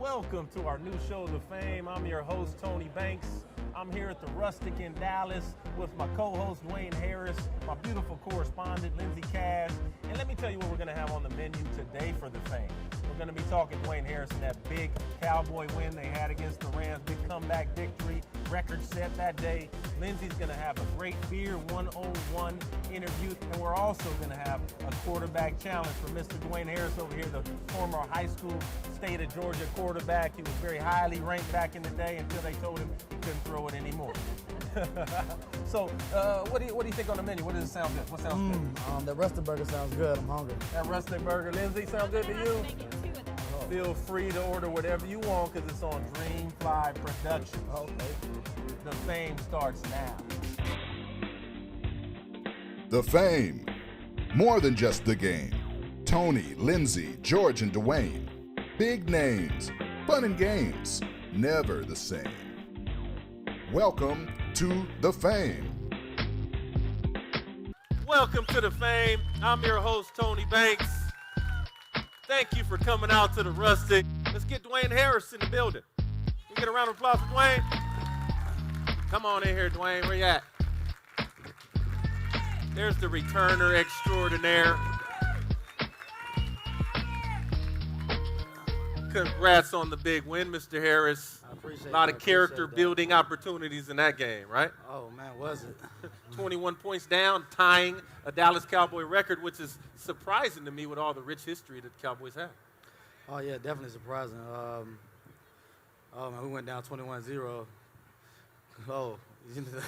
Welcome to our new show, The Fame. I'm your host, Tony Banks. I'm here at the Rustic in Dallas with my co-host, Dwayne Harris, my beautiful correspondent, Lindsey Cash. And let me tell you what we're going to have on the menu today for The Fame. We're going to be talking Dwayne Harrison, that big Cowboy win they had against the Rams, big comeback victory, record set that day. Lindsey's going to have a great Beer 101 interview, and we're also going to have a quarterback challenge for Mr. Dwayne Harris over here, the former high school state of Georgia quarterback. He was very highly ranked back in the day until they told him he couldn't throw it anymore. So, what do you think on the menu? What does it sound good? What sounds good? The rustic burger sounds good. I'm hungry. That rustic burger, Lindsey, sound good to you? Feel free to order whatever you want because it's on Dreamfly Productions. Okay. The Fame starts now. The Fame. More than just the game. Tony, Lindsey, George, and Dwayne. Big names, fun and games, never the same. Welcome to The Fame. Welcome to The Fame. I'm your host, Tony Banks. Thank you for coming out to the Rustic. Let's get Dwayne Harris in the building. Can we get a round of applause for Dwayne? Come on in here, Dwayne. Where you at? There's the returner extraordinaire. Congrats on the big win, Mr. Harris. I appreciate A lot that. of character building opportunities in that game, right? Oh, man, was it? 21 points down, tying a Dallas Cowboy record, which is surprising to me with all the rich history that the Cowboys have. Oh, yeah, definitely surprising. Man, we went down 21-0. Oh,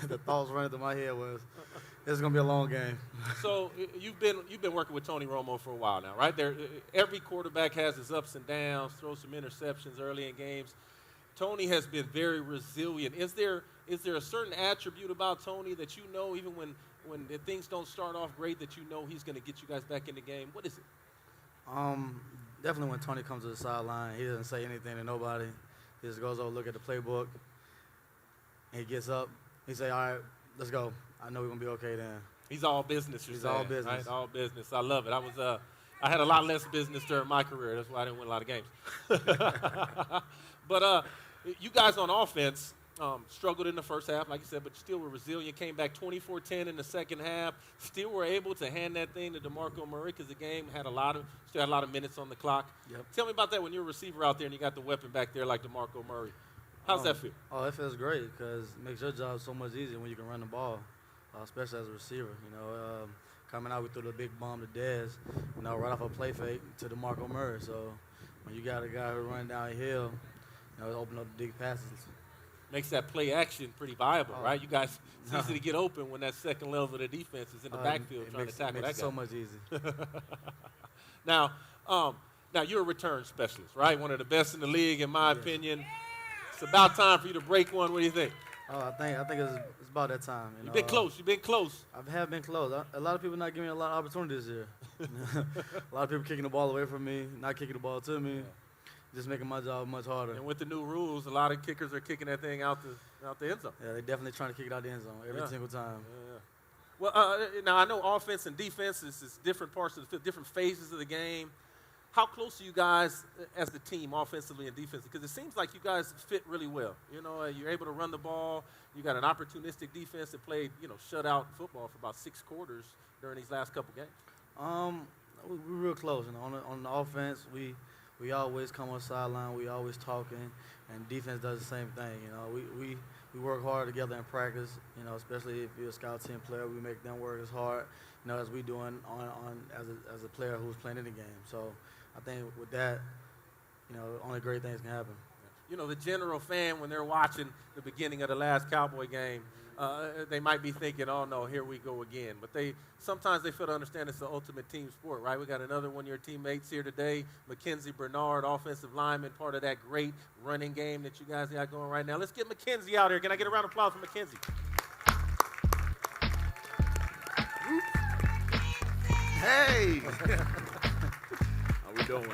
the thoughts running through my head was, this is going to be a long game. So you've been working with Tony Romo for a while now, right? Every quarterback has his ups and downs, throws some interceptions early in games. Tony has been very resilient. Is there a certain attribute about Tony that you know, even when things don't start off great, that you know he's going to get you guys back in the game? What is it? Definitely when Tony comes to the sideline, he doesn't say anything to nobody. He just goes over, look at the playbook, and he gets up. He say, all right, let's go. I know we're going to be okay then. He's all business, He's all business. Right? All business. I love it. I had a lot less business during my career. That's why I didn't win a lot of games. But you guys on offense struggled in the first half, like you said, but still were resilient. Came back 24-10 in the second half. Still were able to hand that thing to DeMarco Murray because the game still had a lot of minutes on the clock. Yep. Tell me about that when you're a receiver out there and you got the weapon back there like DeMarco Murray. How's that feel? Oh, it feels great because it makes your job so much easier when you can run the ball, especially as a receiver. Coming out, we threw the big bomb to Dez, right off a play fake to DeMarco Murray. So when you got a guy who run downhill, it open up the big passes. Makes that play action pretty viable, right? You guys, it's easy to get open when that second level of the defense is in the backfield trying to tackle that guy. It makes it so much easy. Now you're a return specialist, right? One of the best in the league, in my opinion. It's about time for you to break one. What do you think? Oh, I think it's about that time. You've been close. You've been close. I have been close. A lot of people not giving me a lot of opportunities here. A lot of people kicking the ball away from me, not kicking the ball to me, just making my job much harder. And with the new rules, a lot of kickers are kicking that thing out the end zone. Yeah, they're definitely trying to kick it out the end zone every single time. Yeah. Well, now I know offense and defense is different parts of different phases of the game. How close are you guys as the team, offensively and defensively? Because it seems like you guys fit really well. You're able to run the ball. You got an opportunistic defense that played, shutout football for about 6 quarters during these last couple games. We're real close. On the offense, we always come on the sideline. We always talking, and defense does the same thing. We work hard together in practice. Especially if you're a scout team player, we make them work as hard, as we doing as a player who's playing in the game. So I think with that, only great things can happen. The general fan, when they're watching the beginning of the last Cowboy game, they might be thinking, oh, no, here we go again. But sometimes they fail to understand it's the ultimate team sport, right? We got another one of your teammates here today, Mackenzy Bernadeau, offensive lineman, part of that great running game that you guys got going right now. Let's get Mackenzy out here. Can I get a round of applause for Mackenzy? Hey! How we doing?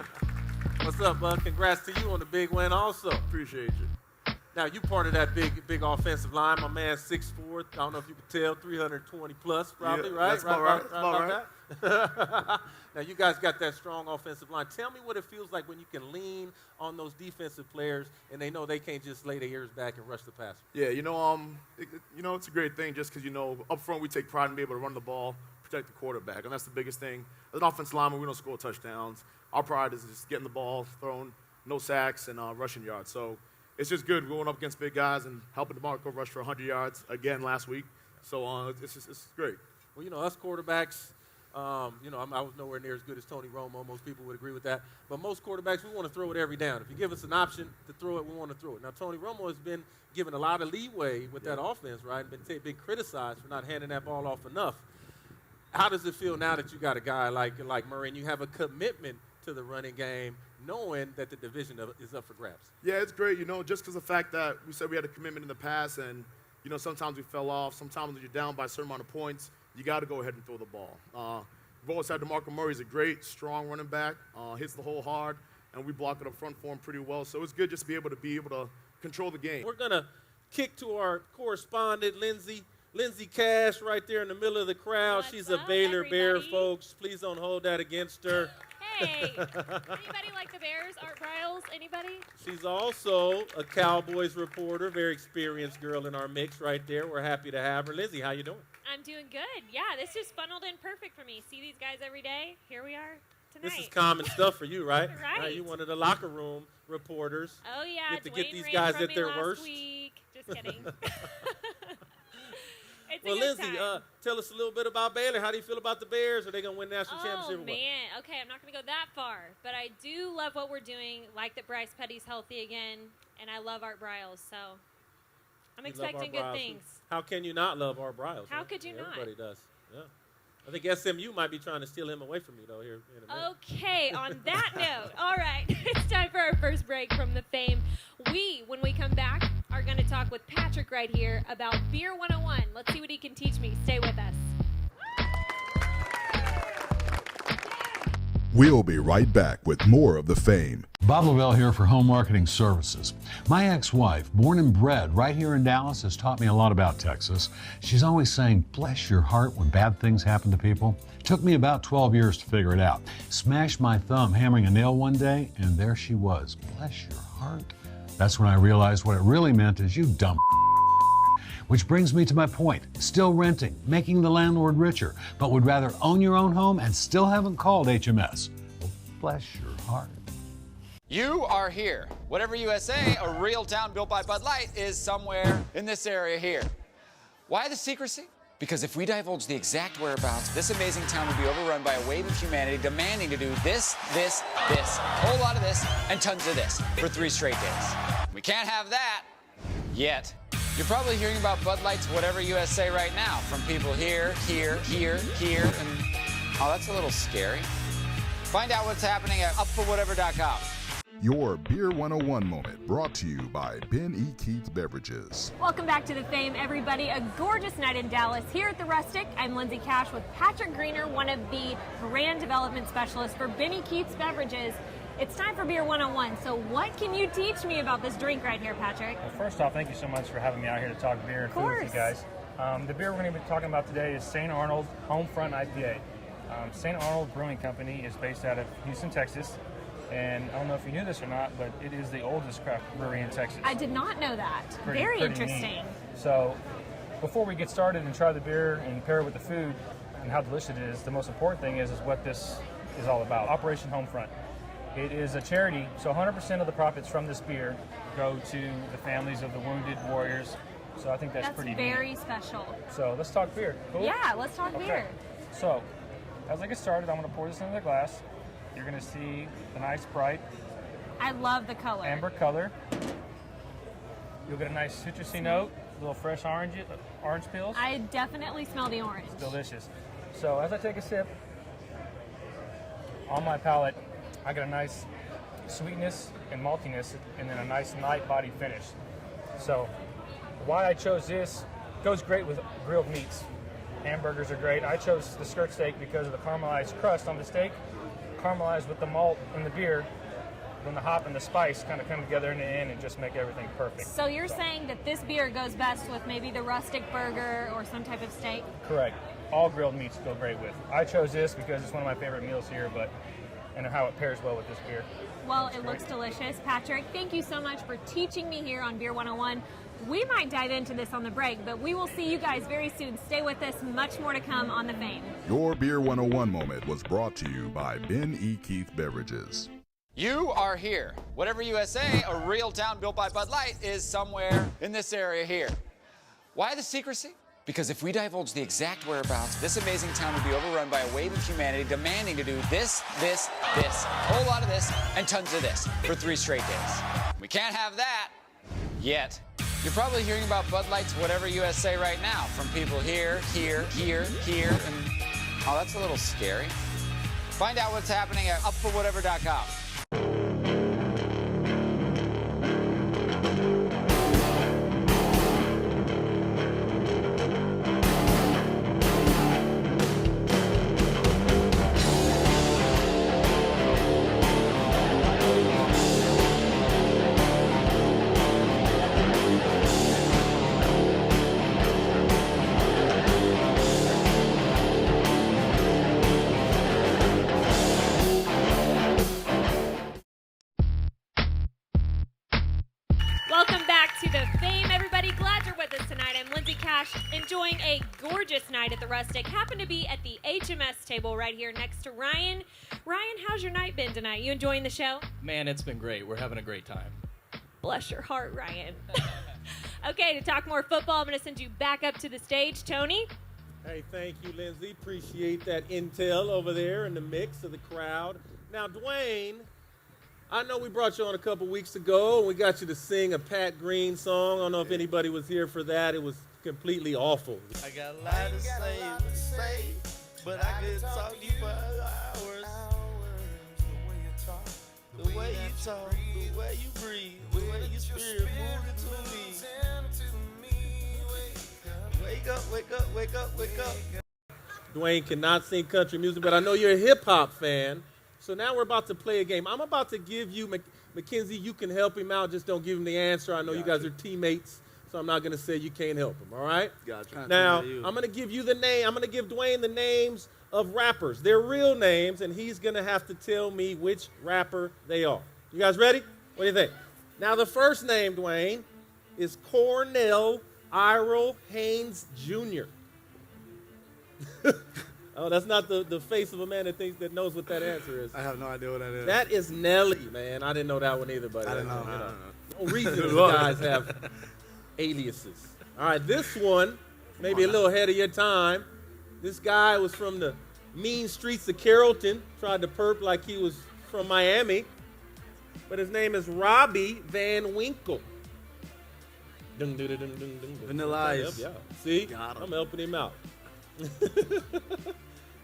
What's up, bud? Congrats to you on the big win also. Appreciate you. Now, you part of that big offensive line. My man, 6'4", I don't know if you can tell, 320 plus probably, Yeah, right? that's about right. That's about That? Now, you guys got that strong offensive line. Tell me what it feels like when you can lean on those defensive players and they know they can't just lay their ears back and rush the passer. Yeah, it's a great thing just because, up front we take pride in being able to run the ball, protect the quarterback, and that's the biggest thing. As an offensive lineman, we don't score touchdowns. Our pride is just getting the ball thrown, no sacks, and rushing yards. So it's just good going up against big guys and helping DeMarco rush for 100 yards again last week. So it's great. Well, us quarterbacks, I was nowhere near as good as Tony Romo. Most people would agree with that. But most quarterbacks, we want to throw it every down. If you give us an option to throw it, we want to throw it. Now, Tony Romo has been given a lot of leeway with that offense, right? Been criticized for not handing that ball off enough. How does it feel now that you got a guy like Murray and you have a commitment to the running game, knowing that the division is up for grabs? Yeah, it's great, just because of the fact that we said we had a commitment in the past and, sometimes we fell off. Sometimes when you're down by a certain amount of points, you got to go ahead and throw the ball. We've always had DeMarco Murray. He's a great, strong running back, hits the hole hard, and we block it up front for him pretty well. So it's good just to be able to control the game. We're going to kick to our correspondent, Lindsey Cash, right there in the middle of the crowd. What's She's a up, Baylor Bear, everybody? folks. Please don't hold that against her. Hey, anybody like the Bears? Art Briles? Anybody? She's also a Cowboys reporter, very experienced girl in our mix right there. We're happy to have her. Lindsey, how you doing? I'm doing good. Yeah, this just funneled in perfect for me. See these guys every day? Here we are tonight. This is common stuff for you, right? Right. You're one of the locker room reporters. Oh, yeah. Get to Dwayne get these ran guys from at me their last worst. Week. Just kidding. It's Well, a good Lindsey, time. tell us a little bit about Baylor. How do you feel about the Bears? Are they going to win the national championship? Oh, or what? man. Okay, I'm not going to go that far. But I do love what we're doing. Like that Bryce Petty's healthy again. And I love Art Briles. So I'm You love expecting Art good Briles. things. How can you not love Art Briles? How huh? could you not? Everybody does. Yeah. I think SMU might be trying to steal him away from you, though, here in a minute. Okay, on that note, all right, it's time for our first break from the fame. When we come back, are going to talk with Patrick right here about Beer 101. Let's see what he can teach me. Stay with us. We'll be right back with more of the fame. Bob Lavelle here for Home Marketing Services. My ex-wife, born and bred right here in Dallas, has taught me a lot about Texas. She's always saying, bless your heart when bad things happen to people. It took me about 12 years to figure it out. Smashed my thumb hammering a nail one day, and there she was. Bless your heart. That's when I realized what it really meant is you dumb. Which brings me to my point. Still renting, making the landlord richer, but would rather own your own home and still haven't called HMS. Well, bless your heart. You are here. Whatever USA, a real town built by Bud Light, is somewhere in this area here. Why the secrecy? Because if we divulge the exact whereabouts, this amazing town would be overrun by a wave of humanity demanding to do this, a whole lot of this, and tons of this for 3 straight days. We can't have that yet. You're probably hearing about Bud Light's Whatever USA right now from people here, and oh, that's a little scary. Find out what's happening at upforwhatever.com. Your Beer 101 moment brought to you by Ben E. Keith Beverages. Welcome back to the fame, everybody. A gorgeous night in Dallas here at the Rustic. I'm Lindsey Cash with Patrick Greener, one of the brand development specialists for Benny Keith's Beverages. It's time for Beer 101. So what can you teach me about this drink right here, Patrick? Well, first off, thank you so much for having me out here to talk beer and food with you guys. The beer we're going to be talking about today is St. Arnold Homefront IPA. St. Arnold Brewing Company is based out of Houston, Texas. And I don't know if you knew this or not, but it is the oldest craft brewery in Texas. I did not know that. Very interesting. Neat. So before we get started and try the beer and pair it with the food and how delicious it is, the most important thing is what this is all about. Operation Homefront. It is a charity, so 100% of the profits from this beer go to the families of the wounded warriors. So I think that's pretty neat. That's very special. So let's talk beer. Cool? Yeah, let's talk beer. So as I get started, I'm going to pour this into the glass. You're going to see the nice, bright I love the color. amber color. You'll get a nice citrusy note, a little fresh orange peels. I definitely smell the orange. It's delicious. So as I take a sip, on my palate, I get a nice sweetness and maltiness, and then a nice light body finish. So why I chose this, goes great with grilled meats. Hamburgers are great. I chose the skirt steak because of the caramelized crust on the steak, caramelized with the malt in the beer, when the hop and the spice kind of come together in the end and just make everything perfect. So you're saying that this beer goes best with maybe the rustic burger or some type of steak? Correct. All grilled meats go great with. I chose this because it's one of my favorite meals here, and how it pairs well with this beer. Well, it looks delicious. Patrick, thank you so much for teaching me here on Beer 101. We might dive into this on the break, but we will see you guys very soon. Stay with us. Much more to come on The Fame. Your Beer 101 moment was brought to you by Ben E. Keith Beverages. You are here. Whatever USA, a real town built by Bud Light, is somewhere in this area here. Why the secrecy? Because if we divulge the exact whereabouts, this amazing town would be overrun by a wave of humanity demanding to do this, a whole lot of this, and tons of this for 3 straight days. We can't have that yet. You're probably hearing about Bud Light's Whatever USA right now from people here, and oh, that's a little scary. Find out what's happening at upforwhatever.com. Welcome back to The Fame, everybody. Glad you're with us tonight. I'm Lindsay Cash, enjoying a gorgeous night at the Rustic. Happen to be at the HMS table right here next to Ryan. Ryan, how's your night been tonight? You enjoying the show? Man, it's been great. We're having a great time. Bless your heart, Ryan. Okay, to talk more football, I'm going to send you back up to the stage. Tony? Hey, thank you, Lindsay. Appreciate that intel over there in the mix of the crowd. Now, Dwayne, I know we brought you on a couple weeks ago, and we got you to sing a Pat Green song. I don't know if anybody was here for that. It was completely awful. I got a lot to say, but I could talk to you for hours. The way you talk, the way you breathe, the way your spirit moving to me. Wake up, wake up, wake up, wake up. Dwayne cannot sing country music, but I know you're a hip-hop fan. So now we're about to play a game. I'm about to give you, Mackenzy, you can help him out. Just don't give him the answer. I know you guys are teammates, so I'm not going to say you can't help him, all right? Gotcha. Now, I'm going to give you the name. I'm going to give Dwayne the names of rappers. They're real names, and he's going to have to tell me which rapper they are. You guys ready? What do you think? Now, the first name, Dwayne, is Cornell Irel Haynes Jr. Oh, that's not the face of a man that knows what that answer is. I have no idea what that is. That is Nelly, man. I didn't know that one either, buddy. I didn't know. No reason these guys have aliases. All right, this one, maybe a little ahead of your time. This guy was from the mean streets of Carrollton, tried to perp like he was from Miami, but his name is Robbie Van Winkle. Vanilla Ice. Yeah. See, I'm helping him out.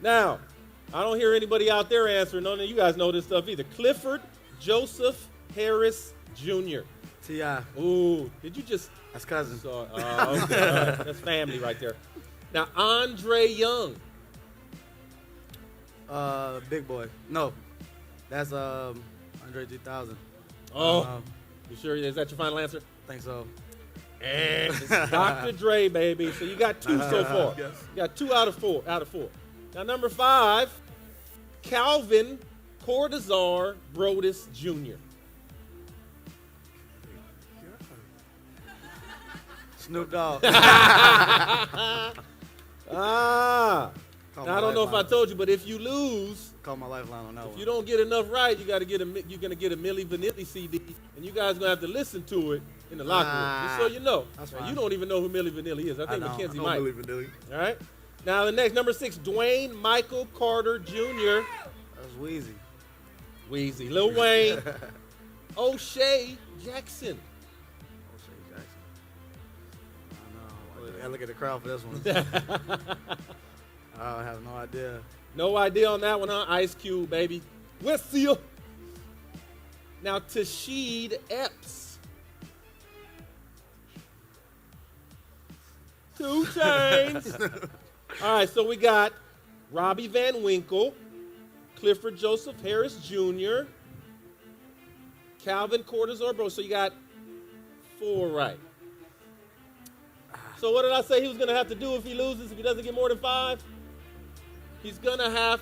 Now, I don't hear anybody out there answering. None of you guys know this stuff either. Clifford Joseph Harris Jr. T.I. Ooh, did you just? That's cousin. Okay, all right. That's family right there. Now, Andre Young. Big Boy. No, that's Andre 3000. Oh, you sure? Is that your final answer? I think so. And it's Dr. Dre, baby. So you got 2 so far. Yes. You got 2 out of 4. Now, number 5, Calvin Cortazar Brodus Jr. Snoop Dogg. I Call don't my know if I lifeline. told you, but if you lose, Call my lifeline on that if one. you don't get enough right, you're gonna get a Milli Vanilli CD, and you guys gonna have to listen to it in the locker room, just so you know. That's Now, fine. you don't even know who Milli Vanilli is. I think know. Mackenzy I might. don't believe in Dilly. All right. Now the next, number 6, Dwayne Michael Carter Jr. That's Wheezy. Wheezy, Lil Wayne, O'Shea Jackson. O'Shea Jackson. I know. I look at the crowd for this one. I have no idea. No idea on that one, huh? Ice Cube, baby. We'll see you. Now, Tasheed Epps. 2 Chainz. All right, so we got Robbie Van Winkle, Clifford Joseph Harris Jr., Calvin Cortez-Orbro. So you got 4 right. So what did I say he was going to have to do if he loses, if he doesn't get more than 5? He's going to have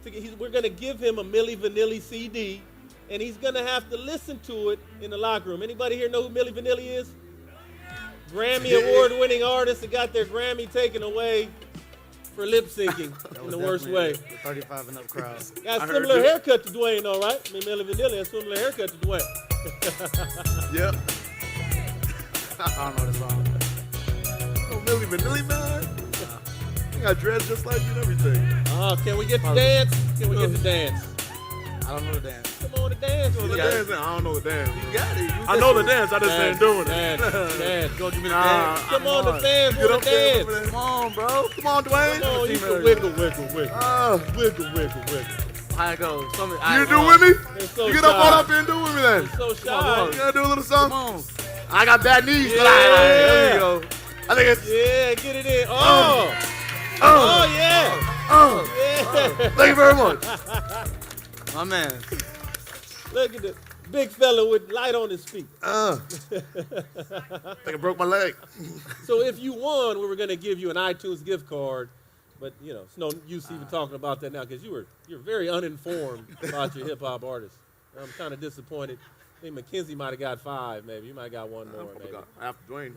to, we're going to give him a Milli Vanilli CD, and he's going to have to listen to it in the locker room. Anybody here know who Milli Vanilli is? Grammy award-winning artist that got their Grammy taken away for lip syncing in the worst way. The 35 and up crowd. Got a similar haircut to Dwayne, though, right? I mean, Milli Vanilli has a similar haircut to Dwayne. Yep. I don't know the song. Oh, Milli Vanilli, man. You got dreads just like you and everything. Can we get to dance? Can we get to dance? I don't know the dance. Come on to dance. I don't know the dance. You got it. I know the dance. I just ain't doing it. Dance. Go give me the dance. Come on, the fans want to dance. Come on, bro. Come on, Dwayne. Come on, you can wiggle. Wiggle. How it goes? You do with me? They're so You get up shy. on up here and do with me then. So shy. You gotta do a little something. Come on. I got bad knees. Yeah. There you go. I think it's. Yeah, get it in. Oh, yeah. Yeah. Thank you very much. My man. Look at the big fella with light on his feet. I think I broke my leg. So if you won, we were going to give you an iTunes gift card. But, you know, it's no use even talking about that now because you're very uninformed about your hip-hop artists. I'm kind of disappointed. I think Mackenzy might have got 5, maybe. You might have got 1 more, maybe. After Dwayne.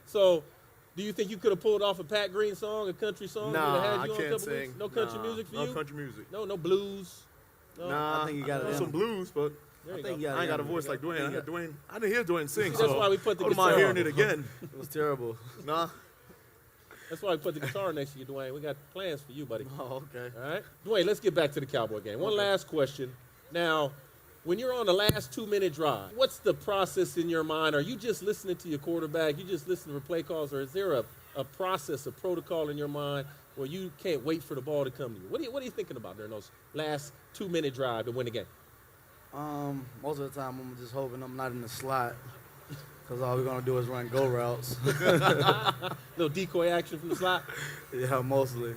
So, do you think you could have pulled off a Pat Green song, a country song? Nah, I can't sing. No country music for you? No country music. No blues? No? Nah, I think you got it. some blues, but There you I think go. you I ain't got a voice like Dwayne. I didn't hear Dwayne sing, That's so why we put the I don't mind guitar hearing it again. It was terrible. Nah. That's why we put the guitar next to you, Dwayne. We got plans for you, buddy. Oh, okay. All right? Dwayne, let's get back to the Cowboy game. One last question. Now, when you're on the last 2-minute drive, what's the process in your mind? Are you just listening to your quarterback? You just listen to play calls? Or is there a process, a protocol in your mind where you can't wait for the ball to come to you? What are you thinking about during those last 2-minute drive to win the game? Most of the time, I'm just hoping I'm not in the slot because all we're going to do is run go routes. Little decoy action from the slot? Yeah, mostly.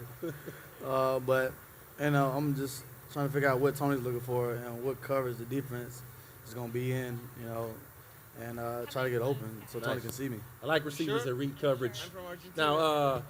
But, I'm just trying to figure out what Tony's looking for and what coverage the defense is going to be in, and try to get open so Tony can see me. I like receivers that read coverage. Now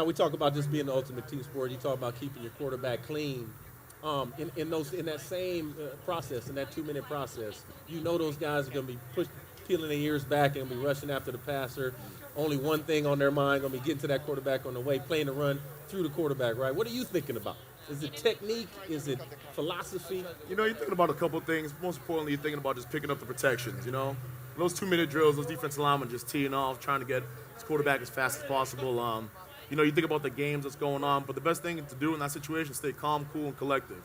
we talk about this being the ultimate team sport. You talk about keeping your quarterback clean. In that same process, in that 2-minute process, those guys are going to be peeling their ears back and be rushing after the passer. Only one thing on their mind, going to be getting to that quarterback on the way, playing the run through the quarterback, right? What are you thinking about? Is it technique? Is it philosophy? You're thinking about a couple things. Most importantly, you're thinking about just picking up the protections, Those 2-minute drills, those defensive linemen just teeing off, trying to get his quarterback as fast as possible. You think about the games that's going on, but the best thing to do in that situation is stay calm, cool, and collective.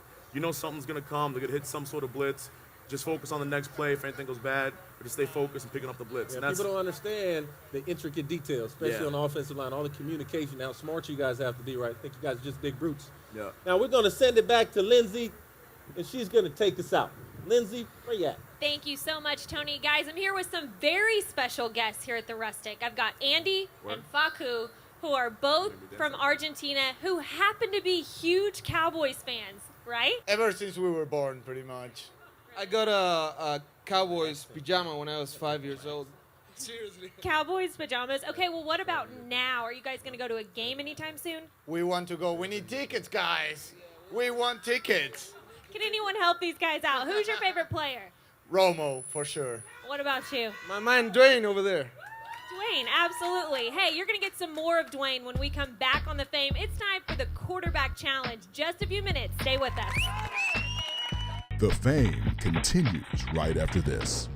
Something's going to come. They're going to hit some sort of blitz. Just focus on the next play if anything goes bad, or just stay focused and picking up the blitz. Yeah, people don't understand the intricate details, especially on the offensive line, all the communication, how smart you guys have to be, right? I think you guys are just big brutes. Yeah. Now we're going to send it back to Lindsay, and she's going to take us out. Lindsay, where you at? Thank you so much, Tony. Guys, I'm here with some very special guests here at the Rustic. I've got Andy and Facu, who are both from Argentina, who happen to be huge Cowboys fans, right? Ever since we were born, pretty much. I got a Cowboys pajama when I was 5 years old. Seriously. Cowboys pajamas. Okay, well, what about now? Are you guys going to go to a game anytime soon? We want to go. We need tickets, guys. We want tickets. Can anyone help these guys out? Who's your favorite player? Romo, for sure. What about you? My man Dwayne over there. Dwayne, absolutely. Hey, you're going to get some more of Dwayne when we come back on The Fame. It's time for the quarterback challenge. Just a few minutes. Stay with us. The Fame continues right after this.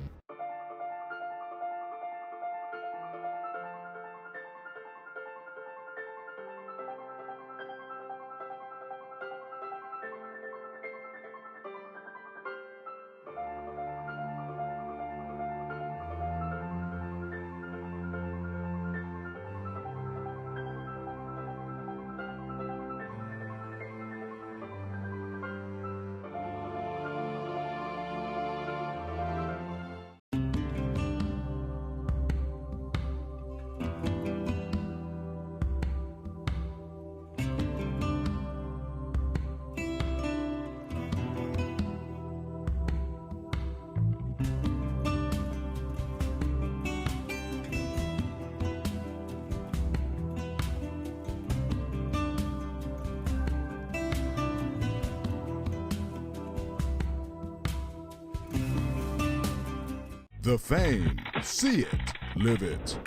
The Fame. See it. Live it.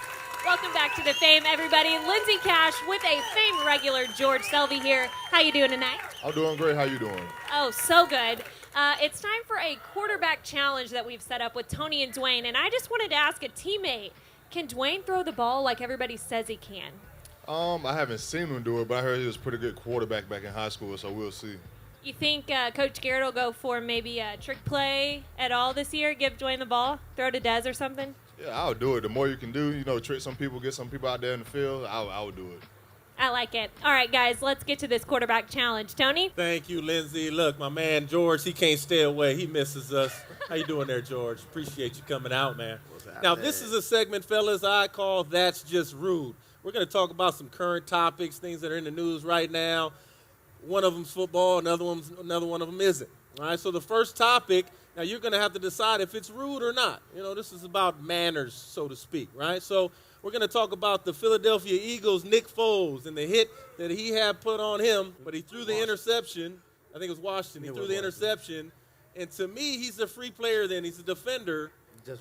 Welcome back to The Fame, everybody. Lindsey Cash with a Fame regular, George Selvey here. How you doing tonight? I'm doing great. How you doing? Oh, so good. It's time for a quarterback challenge that we've set up with Tony and Dwayne, and I just wanted to ask a teammate, can Dwayne throw the ball like everybody says he can? I haven't seen him do it, but I heard he was a pretty good quarterback back in high school, so we'll see. You think Coach Garrett will go for maybe a trick play at all this year, give Dwayne the ball, throw to Dez or something? Yeah, I'll do it. The more you can do, trick some people, get some people out there in the field, I would do it. I like it. All right, guys, let's get to this quarterback challenge. Tony? Thank you, Lindsey. Look, my man George, he can't stay away. He misses us. How you doing there, George? Appreciate you coming out, man. Now, this is a segment, fellas, I call That's Just Rude. We're going to talk about some current topics, things that are in the news right now. One of them's football, another one of them isn't. All right, so the first topic, now you're going to have to decide if it's rude or not. This is about manners, so to speak, right? So we're going to talk about the Philadelphia Eagles' Nick Foles and the hit that he had put on him, but he threw the interception. I think it was Washington. He threw the interception. And to me, he's a free player then. He's a defender.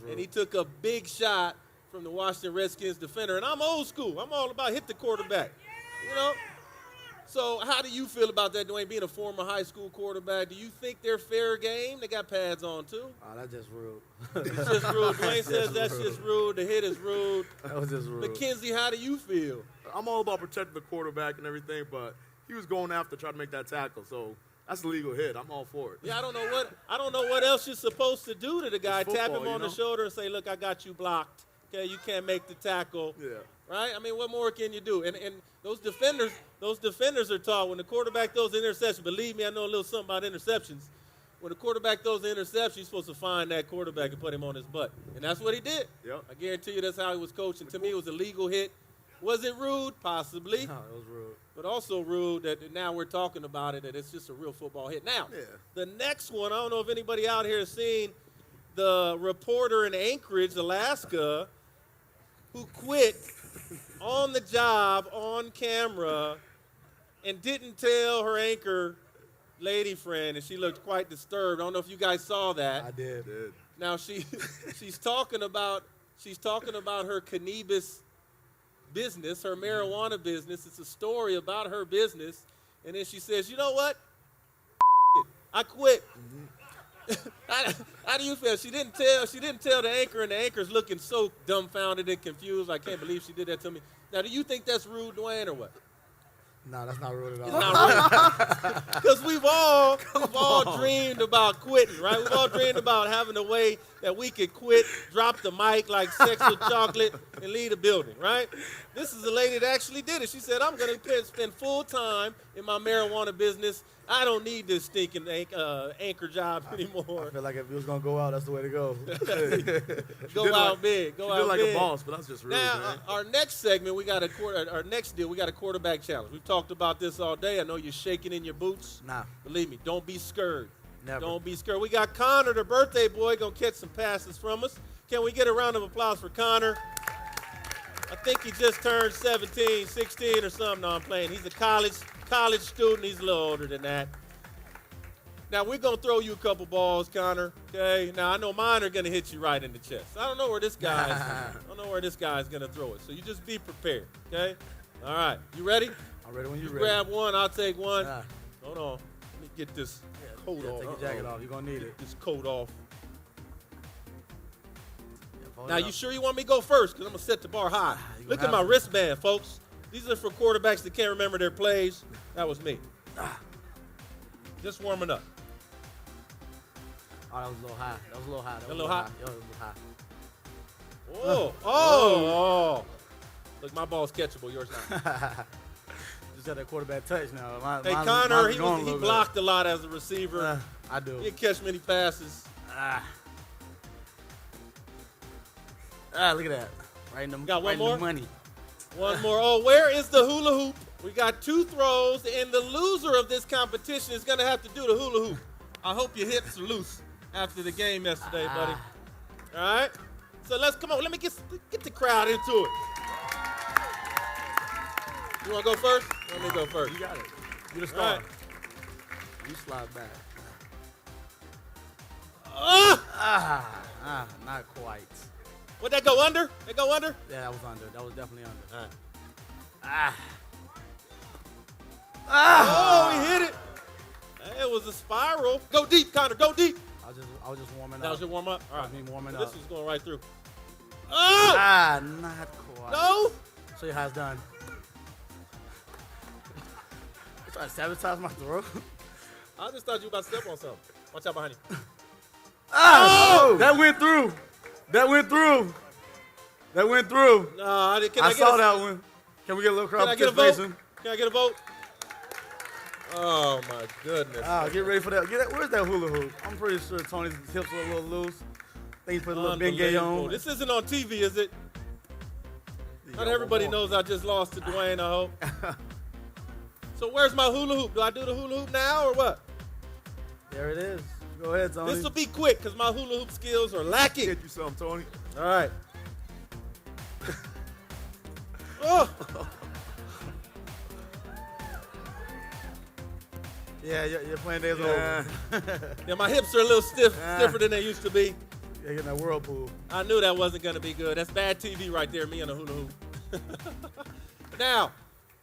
And he took a big shot from the Washington Redskins defender. And I'm old school. I'm all about hit the quarterback. So how do you feel about that, Dwayne, being a former high school quarterback? Do you think they're fair game? They got pads on, too. Oh, that's just rude. It's just rude. Dwayne says that's just rude. The hit is rude. That was just rude. Mackenzy, how do you feel? I'm all about protecting the quarterback and everything, but he was going after trying to make that tackle, so that's a legal hit. I'm all for it. Yeah, I don't know what else you're supposed to do to the guy. Football, tap him on the shoulder and say, look, I got you blocked. Okay, you can't make the tackle. Yeah. Right? I mean, what more can you do? And those defenders are taught when the quarterback throws an interception. Believe me, I know a little something about interceptions. When the quarterback throws an interception, you're supposed to find that quarterback and put him on his butt. And that's what he did. Yep. I guarantee you that's how he was coaching. To me, it was a legal hit. Was it rude? Possibly. No, it was rude. But also rude that now we're talking about it, that it's just a real football hit. Now, the next one, I don't know if anybody out here has seen the reporter in Anchorage, Alaska, who quit on the job, on camera, and didn't tell her anchor lady friend, and she looked quite disturbed. I don't know if you guys saw that. I did. Now she's talking about her cannabis business, her marijuana business. It's a story about her business, and then she says, "You know what? I quit." How do you feel? She didn't tell the anchor, and the anchor's looking so dumbfounded and confused. I can't believe she did that to me. Now, do you think that's rude, Dwayne, or what? No, that's not rude at all. It's not rude. Because we've all dreamed about quitting, right? We've all dreamed about having a way that we could quit, drop the mic like Sex with Chocolate, and leave the building, right? This is a lady that actually did it. She said, I'm going to spend full time in my marijuana business. I don't need this stinking anchor job anymore. I feel like if it was going to go out, that's the way to go. Go out big. Go out like big. a boss, but that's just rude, Now, man. our next segment, we got our next deal, we got a quarterback challenge. We've talked about this all day. I know you're shaking in your boots. Nah. Believe me, don't be scared. Never. Don't be scared. We got Connor, the birthday boy, going to catch some passes from us. Can we get a round of applause for Connor? I think he just turned 17, 16 or something. No, I'm playing. He's a college student. He's a little older than that. Now, we're going to throw you a couple balls, Connor, okay? Now, I know mine are going to hit you right in the chest. I don't know where this guy's going to throw it. So you just be prepared, okay? All right. You ready? I'm ready when you're You ready. grab one. I'll take one. Hold on. Let me get this coat off. Take your jacket off. You're going to need it. Get this coat off. Yeah, Now, you sure you want me to go first? Because I'm going to set the bar high. Look at my wristband, folks. These are for quarterbacks that can't remember their plays. That was me. Just warming up. Oh, that was a little high. That was a little high. A little high? Yeah, that was a Oh. little high. Oh. Look, my ball's catchable. Yours not. Just had that quarterback touch now. Hey, Connor, he blocked a lot as a receiver. I do. He didn't catch many passes. Look at that. Right in the, got one right in more? the money. One more. Oh, where is the hula hoop? We got 2 throws, and the loser of this competition is going to have to do the hula hoop. I hope your hips are loose after the game yesterday, buddy. All right? So come on. Let me get the crowd into it. You want to go first? Let me go first. You got it. You the All star. right. You slide back. Not quite. Would that go under? That go under? Yeah, that was under. That was definitely under. Oh, he hit it. It was a spiral. Go deep, Connor. Go deep. I was just warming up. That was your warm up? All right. Me warming This up. was going right through. Oh! Not quite. No? Show you how it's done. You trying to sabotage my throw? I just thought you were about to step on something. Watch out behind you. Oh! That went through. That went through. That went through. No, I saw that one. Can we get a little crowd Can I get a participation? vote? Can I get a vote? Oh, my goodness. Get ready for that. Where's that hula hoop? I'm pretty sure Tony's hips were a little loose. I think he put a little Bengay on. This isn't on TV, is it? Not everybody knows I just lost to Dwayne, I hope. So where's my hula hoop? Do I do the hula hoop now or what? There it is. Go ahead, Tony. This will be quick because my hula hoop skills are lacking. Get you some, Tony. All right. Oh. Yeah, your playing days over. Yeah, my hips are a little stiffer than they used to be. Yeah, getting that whirlpool. I knew that wasn't going to be good. That's bad TV right there, me and a hula hoop. Now,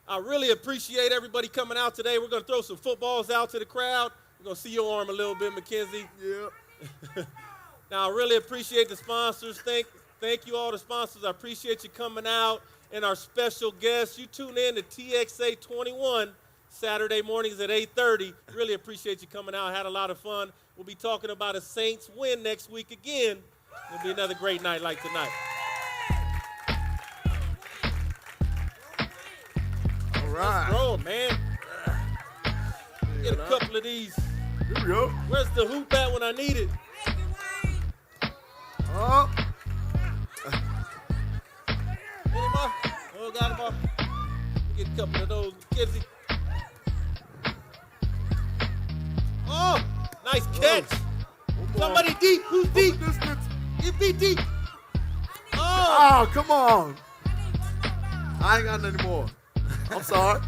I really appreciate everybody coming out today. We're going to throw some footballs out to the crowd. We're going to see your arm a little bit, Mackenzy. Yeah. Now, I really appreciate the sponsors. Thank you, all the sponsors. I appreciate you coming out. And our special guests, you tune in to TXA 21 Saturday mornings at 8:30. Really appreciate you coming out. Had a lot of fun. We'll be talking about a Saints win next week again. It'll be another great night like tonight. All right. Let's throw 'em, man. Get a couple of these. Here we go. Where's the hoop at when I need it? Oh. Anymore? Oh, got him off. Get a couple of those, Mackenzie. Oh, nice catch. Somebody deep. Who's deep? It be deep. Oh, come on. I ain't got nothing more. I'm sorry.